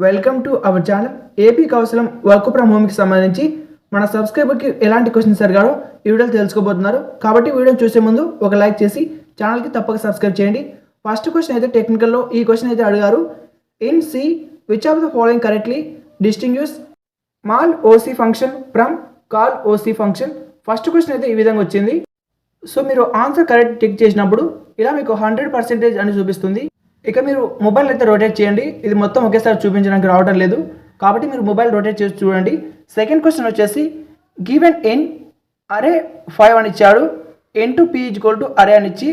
Welcome to our channel. AP Kaushalam work from హోమ్కి సంబంధించి మన సబ్స్క్రైబర్కి ఎలాంటి క్వశ్చన్స్ అడిగారో ఈ వీడియోలో తెలుసుకోబోతున్నారు. కాబట్టి వీడియోని చూసే ముందు ఒక లైక్ చేసి ఛానల్కి తప్పక సబ్స్క్రైబ్ చేయండి. ఫస్ట్ క్వశ్చన్ అయితే టెక్నికల్లో ఈ క్వశ్చన్ అయితే అడిగారు. In C which of the following correctly distinguishes malloc function from calloc function. First question అయితే ఈ విధంగా వచ్చింది. సో మీరు ఆన్సర్ కరెక్ట్ టిక్ చేసినప్పుడు ఇలా మీకు 100% అని చూపిస్తుంది. ఇక మీరు మొబైల్ అయితే రొటేట్ చేయండి. ఇది మొత్తం ఒకేసారి చూపించడానికి రావడం లేదు, కాబట్టి మీరు మొబైల్ రొటేట్ చేసి చూడండి. సెకండ్ క్వశ్చన్ వచ్చేసి గివెన్ ఇన్ అరే 5 అని ఇచ్చాడు. n to p equal to అరే అని ఇచ్చి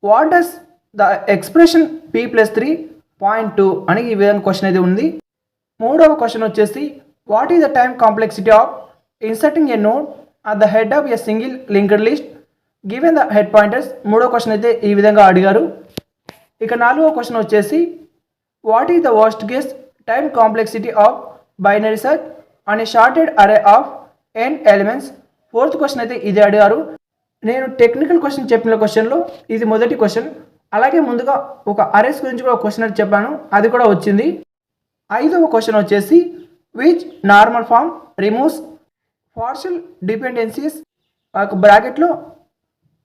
what does the expression p+3.2 అని ఈ విధంగా క్వశ్చన్ అయితే ఉంది. మూడవ క్వశ్చన్ వచ్చేసి what is the time complexity of inserting a node at the head of a single linked list given the head pointers. మూడో క్వశ్చన్ అయితే ఈ విధంగా అడిగారు. ఇక నాలుగో క్వశ్చన్ వచ్చేసి what is the worst case time complexity of binary search and sorted array of n elements. Fourth question అయితే ఇది అడిగారు. నేను టెక్నికల్ క్వశ్చన్ చెప్పిన క్వశ్చన్లో ఇది మొదటి క్వశ్చన్. అలాగే ముందుగా ఒక అరేస్ గురించి కూడా క్వశ్చన్ అయితే చెప్పాను, అది కూడా వచ్చింది. ఐదవ క్వశ్చన్ వచ్చేసి which normal form removes partial dependencies బ్రాకెట్లో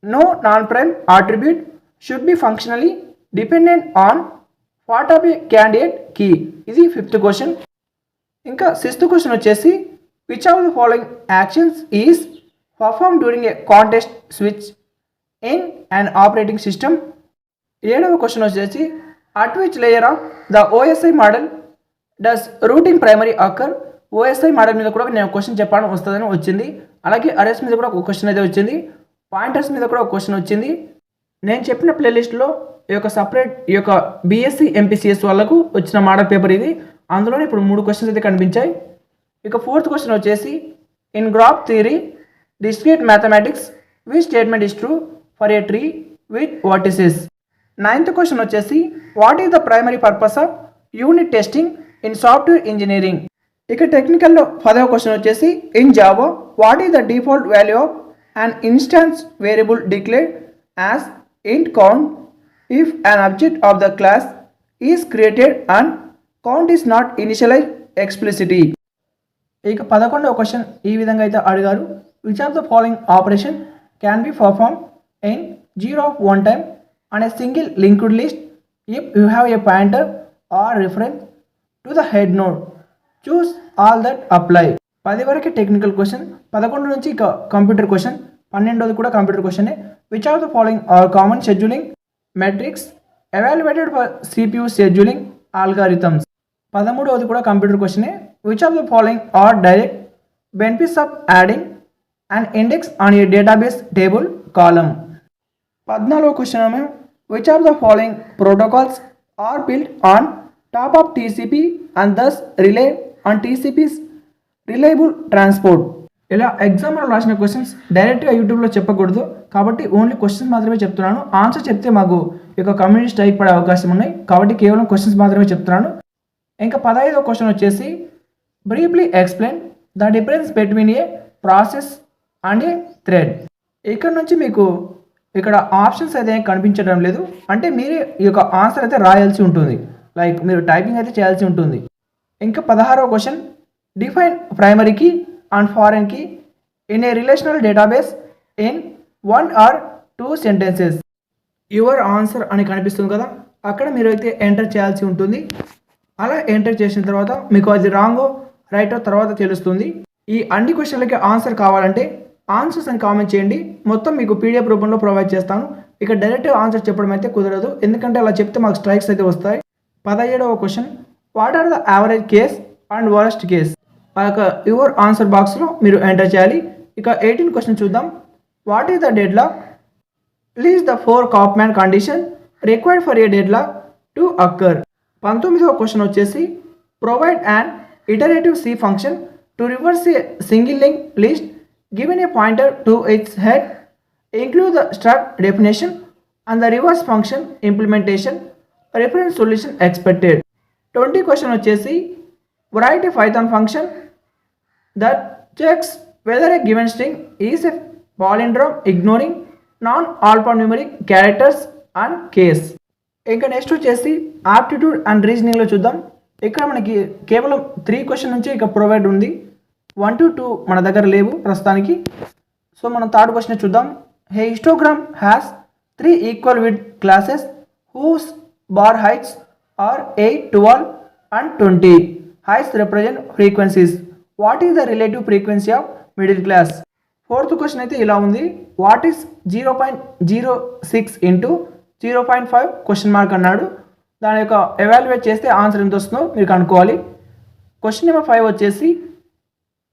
no non prime attribute should be functionally dependent on what of a candidate key. ఇది ఫిఫ్త్ క్వశ్చన్. ఇంకా సిక్స్త్ క్వశ్చన్ వచ్చేసి which of the following actions is perform during a context switch in and operating system. ఏడవ question వచ్చేసి at which layer of the OSI model does routing primarily occur. OSI model మీద కూడా నేను question చెప్పాను, వస్తుందని వచ్చింది. అలాగే అరేస్ మీద కూడా ఒక క్వశ్చన్ అయితే వచ్చింది. పాయింటర్స్ మీద కూడా ఒక క్వశ్చన్ వచ్చింది. నేను చెప్పిన ప్లేలిస్ట్లో ఈ యొక్క బీఎస్సీ ఎంపీసీఎస్ వాళ్ళకు వచ్చిన మోడల్ పేపర్ ఇది. అందులోనే ఇప్పుడు 3 క్వశ్చన్స్ అయితే కనిపించాయి. ఇక ఫోర్త్ క్వశ్చన్ వచ్చేసి in graph theory discrete mathematics which statement is true for a tree with vertices. Ninth question వచ్చేసి what is the primary purpose of unit testing in software engineering. ఇక టెక్నికల్లో 10వ క్వశ్చన్ వచ్చేసి in Java what is the default value of an instance variable declared as int count if an object of the class is created and count is not initialized explicitly. ఇక 11వ question ఈ విధంగా అయితే అడిగారు. Which of the following operation can be perform in 0 of 1 time on a single linked list if you have a pointer or reference to the head node. Choose all that apply. 10 వరకు technical question, 11 నుంచి ఇక computer question, 12వది కూడా computer క్వశ్చనే. Which of the following are common scheduling metrics evaluated for CPU scheduling algorithms. 13వది కూడా computer క్వశ్చనే. Which of the following are direct benefits of adding and index on a database table column. 14వ question ఏమో which of the following protocols are built on top of TCP and thus rely on TCP's reliable transport. ఇలా ఎగ్జామ్లో రాసిన questions డైరెక్ట్గా యూట్యూబ్లో చెప్పకూడదు, కాబట్టి only questions మాత్రమే చెప్తున్నాను. ఆన్సర్ చెప్తే మాకు ఇక కమ్యూనిటీ స్ట్రైక్ పడే అవకాశం ఉన్నాయి, కాబట్టి కేవలం క్వశ్చన్స్ మాత్రమే చెప్తున్నాను. ఇంకా 15వ క్వశ్చన్ వచ్చేసి briefly explain the difference between A process and A thread. ఇక్కడ నుంచి మీకు ఇక్కడ ఆప్షన్స్ అయితే కనిపించడం లేదు, అంటే మీరే ఈ యొక్క ఆన్సర్ అయితే రాయాల్సి ఉంటుంది, లైక్ మీరు టైపింగ్ అయితే చేయాల్సి ఉంటుంది. ఇంకా 16వ question define primary key and foreign key in a relational database in 1 or 2 sentences. Your answer అని కనిపిస్తుంది కదా, అక్కడ మీరు అయితే ఎంటర్ చేయాల్సి ఉంటుంది. అలా ఎంటర్ చేసిన తర్వాత మీకు అది రాంగో రైటో తర్వాత తెలుస్తుంది. ఈ అన్ని క్వశ్చన్లకి ఆన్సర్ కావాలంటే ఆన్సర్స్ అని కామెంట్ చేయండి, మొత్తం మీకు పీడిఎఫ్ రూపంలో ప్రొవైడ్ చేస్తాను. ఇక డైరెక్ట్గా ఆన్సర్ చెప్పడం అయితే కుదరదు, ఎందుకంటే అలా చెప్తే మాకు స్ట్రైక్స్ అయితే వస్తాయి. 17వ question what are the average case and worst case. ఆ యొక్క యువర్ ఆన్సర్ బాక్స్లో మీరు ఎంటర్ చేయాలి. ఇక 18 క్వశ్చన్ చూద్దాం. What is the deadlock. Least the 4 Coffman condition required for a deadlock to occur. 19వ క్వశ్చన్ వచ్చేసి provide and iterative C function to reverse a single link list given a pointer to its head include the struct definition and the reverse function implementation reference solution expected. 20 question వచ్చేసి write a Python function that checks whether a given string is a palindrome ignoring non-alphanumeric characters and case. ఇంకా next వచ్చేసి aptitude and రీజనింగ్లో చూద్దాం. ఇక్కడ మనకి కేవలం 3 question నుంచే ఇక provide ఉంది. 1 to 2 మన దగ్గర లేవు ప్రస్తుతానికి. సో మనం థర్డ్ క్వశ్చన్ చూద్దాం. A histogram has 3 equal width classes whose bar heights are 8, 12 and 20. Heights represent frequencies. What is the relative frequency of middle class? Fourth question అయితే ఇలా ఉంది. What is 0.06 into 0.5 question mark అన్నాడు. దాని యొక్క evaluate చేస్తే answer ఎంత వస్తుందో మీరు కనుక్కోవాలి. క్వశ్చన్ నెంబర్ 5 వచ్చేసి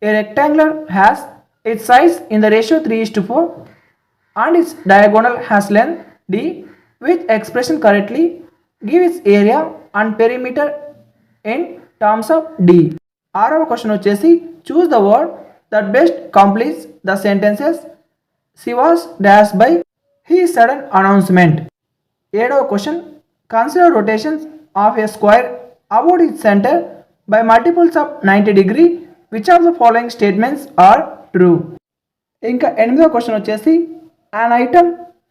a rectangular has its size in the ratio 3:4 and its diagonal has length d with expression correctly give its area and perimeter in terms of d. ఆరవ క్వశ్చన్ వచ్చేసి choose the word that best completes the sentences she was dashed by his sudden announcement. ఏడవ question consider rotations of a square about its centre by multiples of 90 degree. Which of the following statements are true? ఇంకా ఎనిమిదవ question వచ్చేసి an item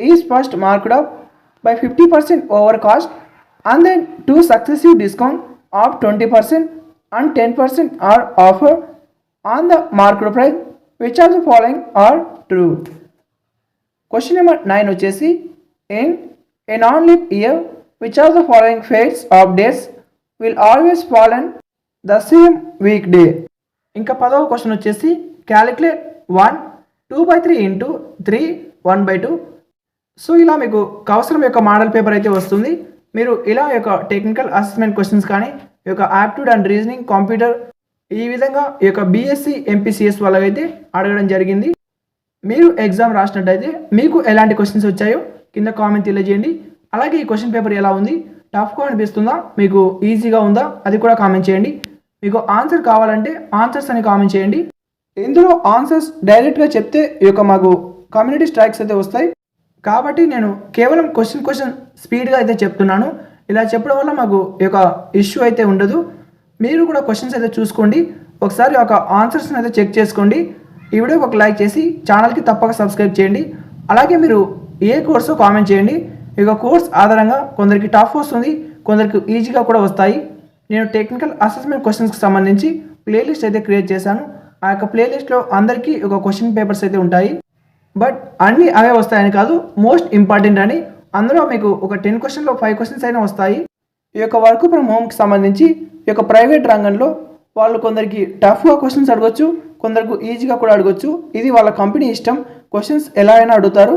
is first marked up by 50% over cost and then 2 successive discount of 20% and 10% are offered on the marked price. Which of the following are true? Question number 9 వచ్చేసి in a non-leap year which of the following fates of days will always fall on the same weekday? ఇంకా 10వ question వచ్చేసి calculate 1 2/3 into 3 1/2. So ఇలా మీకు కౌశలం యొక్క model paper అయితే వస్తుంది. మీరు ఇలా యొక్క టెక్నికల్ అసెస్మెంట్ క్వశ్చన్స్ కానీ ఈ యొక్క యాప్టిట్యూడ్ అండ్ రీజనింగ్ కంప్యూటర్ ఈ విధంగా ఈ యొక్క బీఎస్సీ ఎంపీసీఎస్ వాళ్ళకైతే అడగడం జరిగింది. మీరు ఎగ్జామ్ రాసినట్టయితే మీకు ఎలాంటి క్వశ్చన్స్ వచ్చాయో కింద కామెంట్ తెలియజేయండి. అలాగే ఈ క్వశ్చన్ పేపర్ ఎలా ఉంది, టఫ్గా అనిపిస్తుందా, మీకు ఈజీగా ఉందా, అది కూడా కామెంట్ చేయండి. మీకు ఆన్సర్ కావాలంటే ఆన్సర్స్ అని కామెంట్ చేయండి. ఇందులో ఆన్సర్స్ డైరెక్ట్గా చెప్తే ఈ యొక్క మాకు కమ్యూనిటీ స్ట్రైక్స్ అయితే వస్తాయి. కాబట్టి నేను కేవలం క్వశ్చన్ స్పీడ్గా అయితే చెప్తున్నాను. ఇలా చెప్పడం వల్ల మాకు ఈ యొక్క ఇష్యూ అయితే ఉండదు. మీరు కూడా క్వశ్చన్స్ అయితే చూసుకోండి, ఒకసారి ఒక ఆన్సర్స్ని అయితే చెక్ చేసుకోండి. ఈ వీడియోకి ఒక లైక్ చేసి ఛానల్కి తప్పక సబ్స్క్రైబ్ చేయండి. అలాగే మీరు ఏ కోర్సో కామెంట్ చేయండి. ఈ యొక్క కోర్స్ ఆధారంగా కొందరికి టఫ్ వస్తుంది, కొందరికి ఈజీగా కూడా వస్తాయి. నేను టెక్నికల్ అసెస్మెంట్ క్వశ్చన్స్కి సంబంధించి ప్లేలిస్ట్ అయితే క్రియేట్ చేశాను. ఆ యొక్క ప్లేలిస్ట్లో అందరికీ ఒక క్వశ్చన్ పేపర్స్ అయితే ఉంటాయి. బట్ అన్నీ అవే వస్తాయని కాదు, మోస్ట్ ఇంపార్టెంట్ అని. అందులో మీకు ఒక 10 క్వశ్చన్లో 5 క్వశ్చన్స్ అయినా వస్తాయి. ఈ యొక్క వర్క్ ఫ్రమ్ హోమ్కి సంబంధించి ఈ యొక్క ప్రైవేట్ రంగంలో వాళ్ళు కొందరికి టఫ్గా క్వశ్చన్స్ అడగొచ్చు, కొందరికి ఈజీగా కూడా అడగొచ్చు. ఇది వాళ్ళ కంపెనీ ఇష్టం. క్వశ్చన్స్ ఎలా అయినా అడుగుతారు,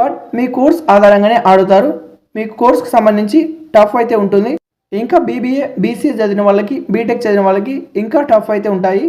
బట్ మీ కోర్స్ ఆధారంగానే ఆడుతారు. మీకు కోర్స్కి సంబంధించి టఫ్ అయితే ఉంటుంది. ఇంకా బీబీఏ బీసీఏ చదివిన వాళ్ళకి, బీటెక్ చదివిన వాళ్ళకి ఇంకా టఫ్ అయితే ఉంటాయి.